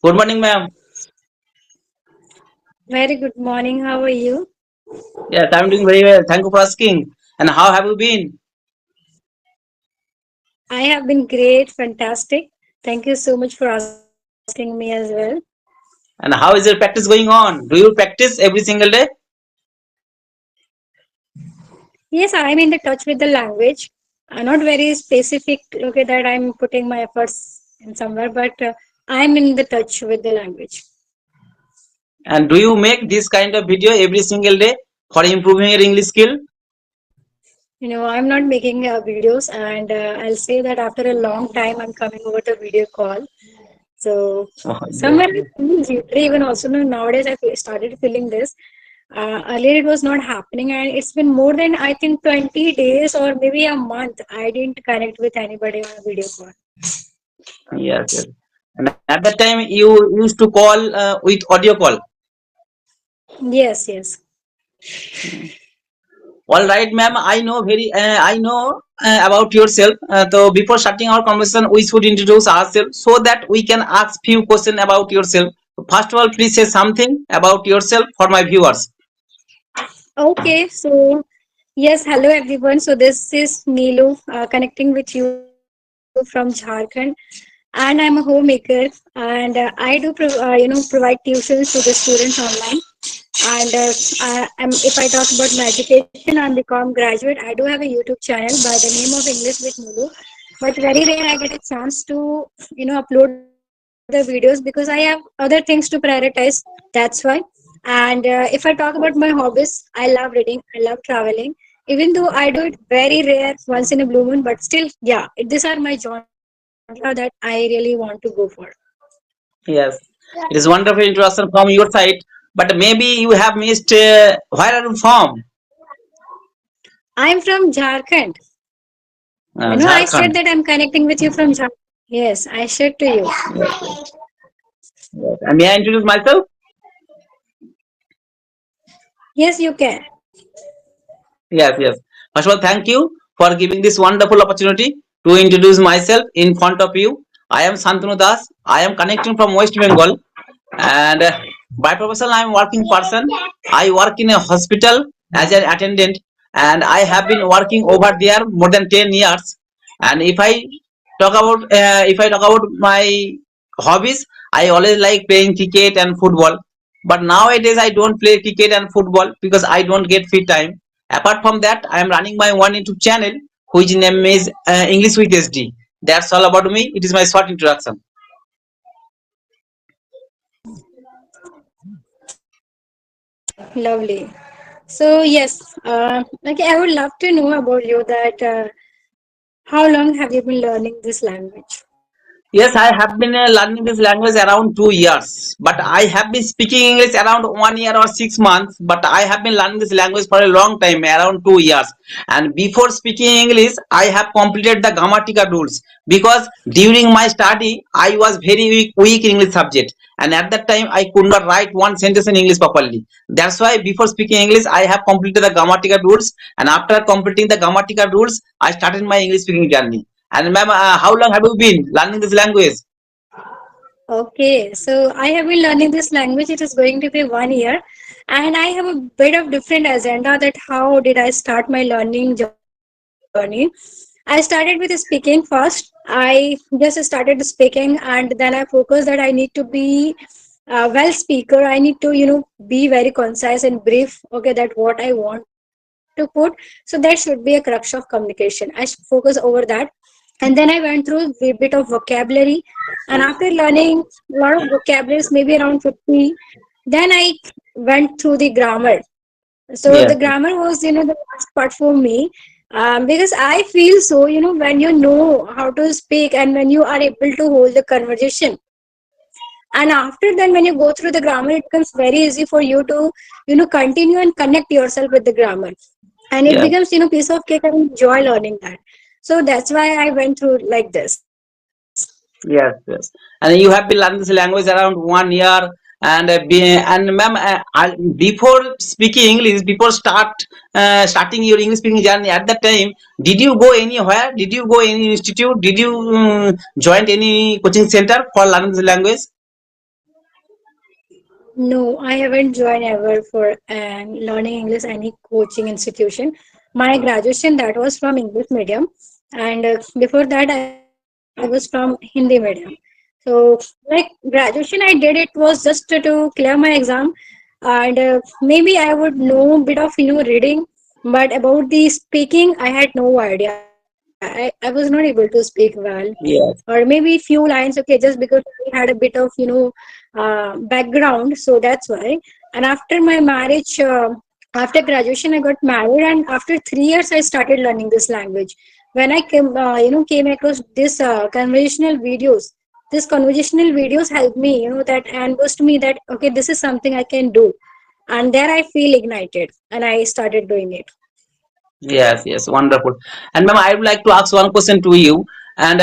Good morning, ma'am. Very good morning. How are you? Yes, I'm doing very well. Thank you for asking. And how have you been? I have been great, fantastic. Thank you so much for asking me as well. And how is your practice going on? Do you practice every single day? Yes, I am in the touch with the language. Not very specific, okay, that I'm putting my efforts in somewhere, but I'm in the touch with the language. And do you make this kind of video every single day for improving your English skill? I'm not making videos, and I'll say that after a long time, I'm coming over to video call. So Oh, yes, somewhere it feels jittery even also nowadays started feeling this. Earlier it was not happening and it's been more than I think 20 days or maybe a month I didn't connect with anybody on a video call. yes, yes. And at that time, you used to call with audio call. Yes, yes. All right, ma'am. I know about yourself. So before starting our conversation, we should introduce ourselves so that we can ask few questions about yourself. First of all, please say something about yourself for my viewers. Okay, so yes, hello everyone. So this is Neelu connecting with you from Jharkhand, and I'm a homemaker, and I do provide tuitions to the students online. And if I talk about my education, I'm become graduate. I do have a YouTube channel by the name of English with Nulu, but very rare I get a chance to upload the videos because I have other things to prioritize. That's why. And if I talk about my hobbies, I love reading, I love traveling. Even though I do it very rare once in a blue moon, but still, yeah, these are my genre that I really want to go for. Yes, it is wonderful introduction from your side. But maybe you have missed where are you from? I'm from Jharkhand. I said Jharkhand. that I'm connecting with you from Jharkhand. Yes, I said to you. Yes, yes, yes. And may I introduce myself? Yes, you can. Yes, yes. First of all, thank you for giving this wonderful opportunity to introduce myself in front of you. I am Santanu Das. I am connecting from West Bengal, and by profession, I am working person. I work in a hospital as an attendant, and I have been working over there more than 10 years. And if I talk about my hobbies, I always like playing cricket and football. But nowadays, I don't play cricket and football because I don't get free time. Apart from that, I am running my one YouTube channel, which name is English with SD. That's all about me. It is my short introduction. Lovely. So yes, okay, I would love to know about you that how long have you been learning this language? Yes, I have been learning this language around 2 years, but I have been speaking English around 1 year or 6 months. But I have been learning this language for a long time, around 2 years. And before speaking English, I have completed the grammatical rules because during my study, I was very weak in English subject, and at that time, I could not write one sentence in English properly. That's why before speaking English, I have completed the grammatical rules, and after completing the grammatical rules, I started my English speaking journey. And ma'am, how long have you been learning this language? Okay, so I have been learning this language. It is going to be 1 year, and I have a bit of different agenda that how did I start my learning journey. I started with speaking first. I just started speaking, and then I focused that I need to be a well speaker. I need to, be very concise and brief. Okay, that what I want to put. So that should be a crux of communication. I should focus over that. And then I went through a bit of vocabulary. And after learning a lot of vocabularies, maybe around 50, then I went through the grammar. So the Yes, grammar was, the last part for me. Because I feel so, when you know how to speak and when you are able to hold the conversation. And after then, when you go through the grammar, it becomes very easy for you to, continue and connect yourself with the grammar. And it yes, becomes, piece of cake. I enjoy learning that. So that's why I went through like this. yes, yes. And you have been learning this language around 1 year. And ma'am, before speaking English, before starting your English speaking journey, at that time, did you go anywhere? Did you go any institute? Did you join any coaching center for learning this language? No, I haven't joined ever for learning English any coaching institution. My graduation that was from English medium, and before that I was from Hindi medium. So like graduation I did it was just to clear my exam, and maybe I would know a bit of reading, but about the speaking I had no idea. I was not able to speak well, or Yes. maybe few lines. Okay, just because I had a bit of background, so that's why. And after my marriage, after graduation I got married, and after 3 years I started learning this language. When I came across this conversational videos helped me, that, and was to me that okay, this is something I can do. And there I feel ignited and I started doing it. Yes, yes, wonderful. And ma'am, I would like to ask one question to you. And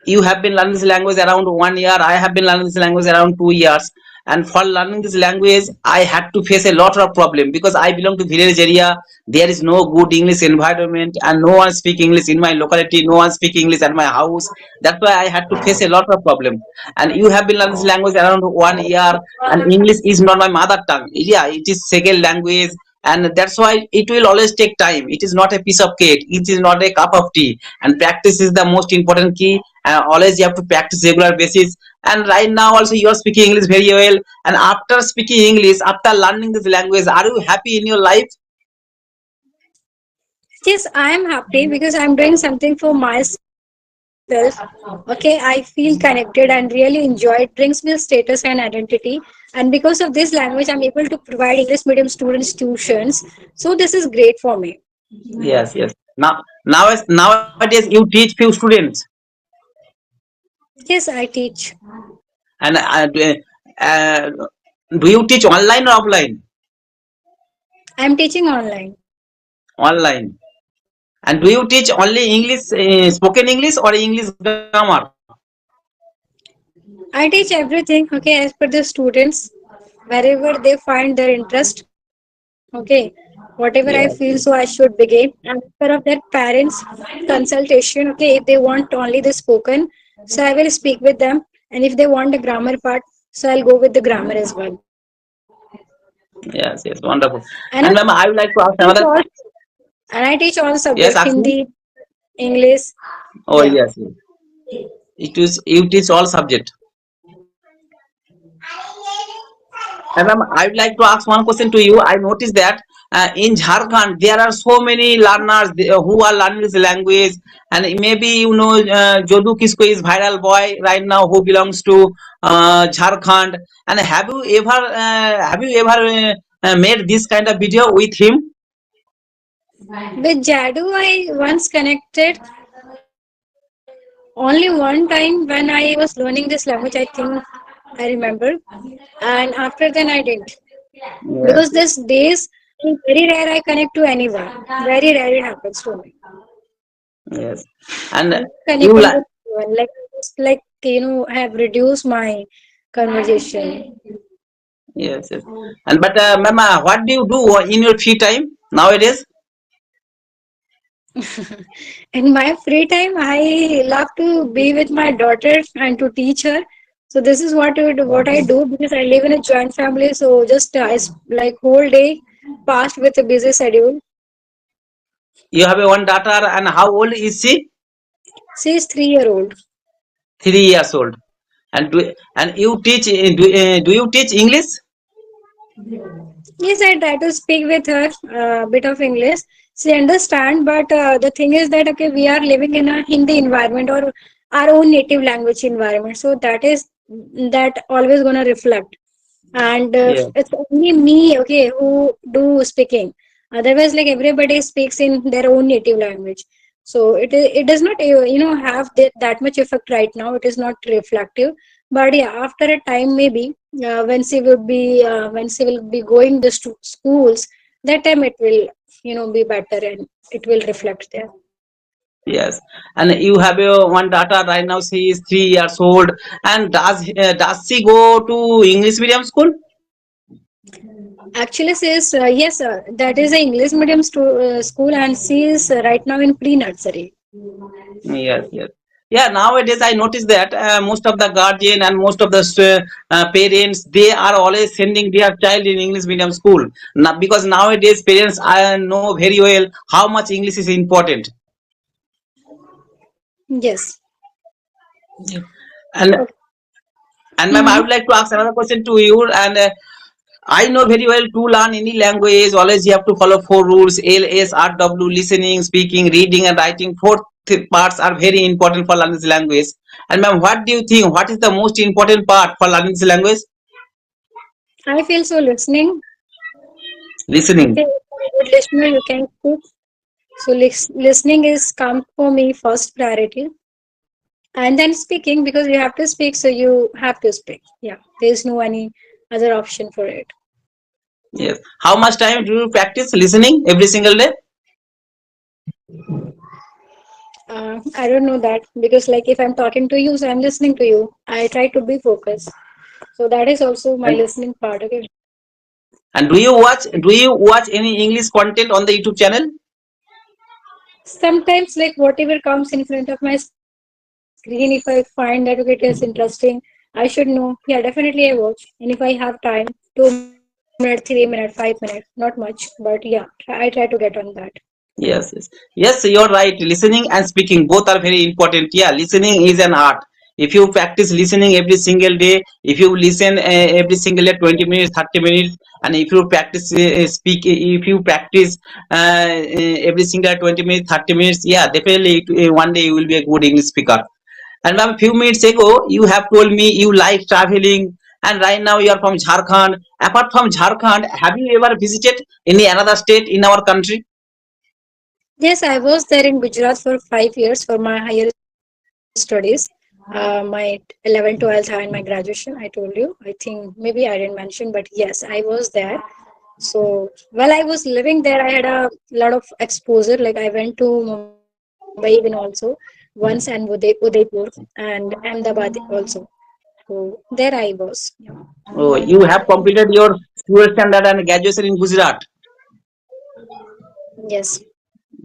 you have been learning this language around 1 year. I have been learning this language around 2 years. And for learning this language, I had to face a lot of problem because I belong to village area. There is no good English environment, and no one speak English in my locality. No one speak English at my house. That's why I had to face a lot of problem. And you have been learning this language around 1 year, and English is not my mother tongue. Yeah, it is second language, and that's why it will always take time. It is not a piece of cake. It is not a cup of tea, and practice is the most important key. And always you have to practice regular basis. And right now also you are speaking English very well. And after speaking English, after learning this language, are you happy in your life? Yes, I am happy because I'm doing something for myself. Okay, I feel connected and really enjoy it. Brings me status and identity. And because of this language, I'm able to provide English medium students tuitions. So this is great for me. Yes, yes. Nowadays you teach few students. Yes, I teach. And uh, do you teach online or offline? I'm teaching online. Online. And do you teach only English, spoken English or English grammar? I teach everything, okay, as per the students, wherever they find their interest, okay, whatever I feel, so I Yes, should begin. And as per of their parents' consultation, okay, if they want only the spoken, so I will speak with them. And if they want the grammar part, so I'll go with the grammar as well. yes, yes, wonderful. And And ma'am, I would like to ask teach another. all, and I teach all Yes, subject, ask me. Hindi, English. Oh Yeah. yes, yes. It is you teach all subject. And ma'am, I would like to ask one question to you. I noticed that in Jharkhand there are so many learners who are learning this language, and maybe Jodu Kisko is viral boy right now who belongs to Jharkhand. And have you ever made this kind of video with him? With Jadu, I once connected only one time when I was learning this language, I think I remember. And after then, I didn't. Because Yes, these days, very rare I connect to anyone. Very rare it happens to me. yes. And I'm not you connecting like. with anyone. Like, just like, have reduced my conversation. Yes, yes. And but ma'am, what do you do in your free time nowadays? In my free time, I love to be with my daughter and to teach her. So this is what I do because I live in a joint family. So just like whole day passed with a busy schedule. You have a one daughter, and how old is she? She is 3 year old. 3 years old. And you teach do you teach English? Yes, I try to speak with her a bit of English. She understand, but the thing is that okay, we are living in a Hindi environment or our own native language environment. So that always gonna reflect. And Yeah. it's only me, okay, who do speaking. Otherwise, like everybody speaks in their own native language. So it does not have that much effect right now. It is not reflective, but yeah, after a time maybe when she will be going the schools, that time it will be better and it will reflect there. Yes. And you have a one daughter right now. She is 3 years old. And does she go to English medium school? Actually, she is yes, that is a English medium school, and she is right now in pre nursery. Yes, yes. Yeah, nowadays I notice that most of the guardian and most of the parents, they are always sending their child in English medium school now, because nowadays parents know very well how much English is important. Yes. Yeah. and Okay. and ma'am, I would Mm-hmm. like to ask another question to you. And I know very well, to learn any language, always you have to follow four rules: LSRW, listening, speaking, reading, and writing. Four parts are very important for learning this language. And ma'am, what do you think? What is the most important part for learning this language? I feel so listening. Listening. Okay, if you're a good listener, you can speak. So listening is come for me first priority, and then speaking because you have to speak, so you have to speak. Yeah, there's no any other option for it. Yes. How much time do you practice listening every single day? I don't know that because like if I'm talking to you, so I'm listening to you. I try to be focused. So that is also my And, listening part. Okay. and do you watch any English content on the YouTube channel? Sometimes like whatever comes in front of my screen, if I find that okay, it is interesting, I should know. Yeah, definitely I watch. And if I have time, 2 minutes, 3 minutes, 5 minutes, not much, but yeah, I try to get on that. Yes, yes, yes. You're right. Listening and speaking both are very important. Yeah, listening is an art. If you practice listening every single day, if you listen every single day, 20 minutes, 30 minutes, and if you practice if you practice every single 20 minutes, 30 minutes, yeah, definitely one day you will be a good English speaker. And ma'am, a few minutes ago, you have told me you like traveling, and right now you are from Jharkhand. Apart from Jharkhand, have you ever visited any another state in our country? Yes, I was there in Gujarat for 5 years for my higher studies. My 11th, 12th, and my graduation. I told you. I think maybe I didn't mention, but yes, I was there. So while I was living there, I had a lot of exposure. Like I went to Mumbai even also once and Udaipur and Ahmedabad also. So there I was. Yeah. Oh, you have completed your school standard and graduation in Gujarat. Yes.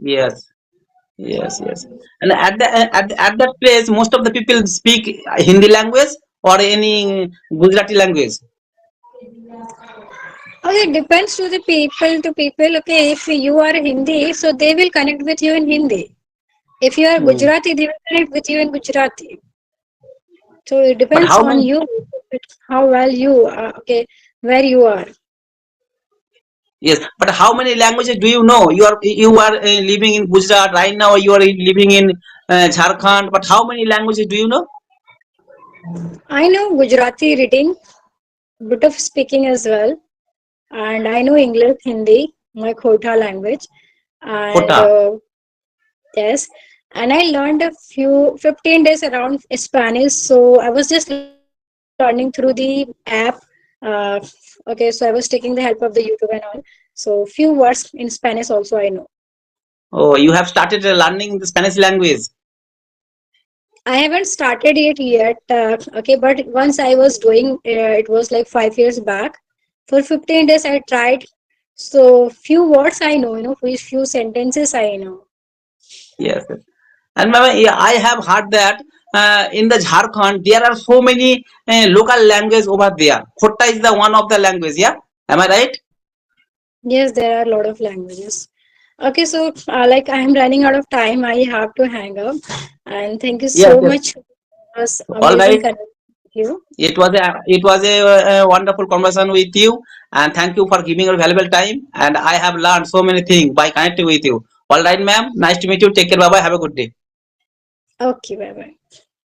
Yes, yes, yes. And at that place, most of the people speak Hindi language or any Gujarati language. Okay, depends to the people to people. Okay, if you are Hindi, so they will connect with you in Hindi. If you are Hmm. Gujarati, they will connect with you in Gujarati. So it But depends how on many? you, how well you okay, where you are. Yes, but how many languages do you know? You are living in Gujarat right now. You are living in Jharkhand. But how many languages do you know? I know Gujarati reading, bit of speaking as well, and I know English, Hindi, my Khota language, and Kota. yes, and I learned a few 15 days around Spanish. So I was just learning through the app. Uh, okay, so I was taking the help of the YouTube and all. So few words in Spanish also I know. Oh, you have started learning the Spanish language. I haven't started it yet. Okay, but once I was doing, it was like 5 years back. For 15 days I tried. So few words I know, few sentences I know. Yes, yes. And ma'am, yeah, I have heard that in the Jharkhand there are so many local language over there. Khota is the one of the language. Yeah, am I right? Yes, there are a lot of languages. Okay, so like I am running out of time, I have to hang up. And thank you Yes, so yes. much. It was All amazing right. connecting with you. It was a wonderful conversation with you, and thank you for giving your valuable time. And I have learned so many things by connecting with you. All right, ma'am. Nice to meet you. Take care. Bye bye. Have a good day. Okay, bye bye.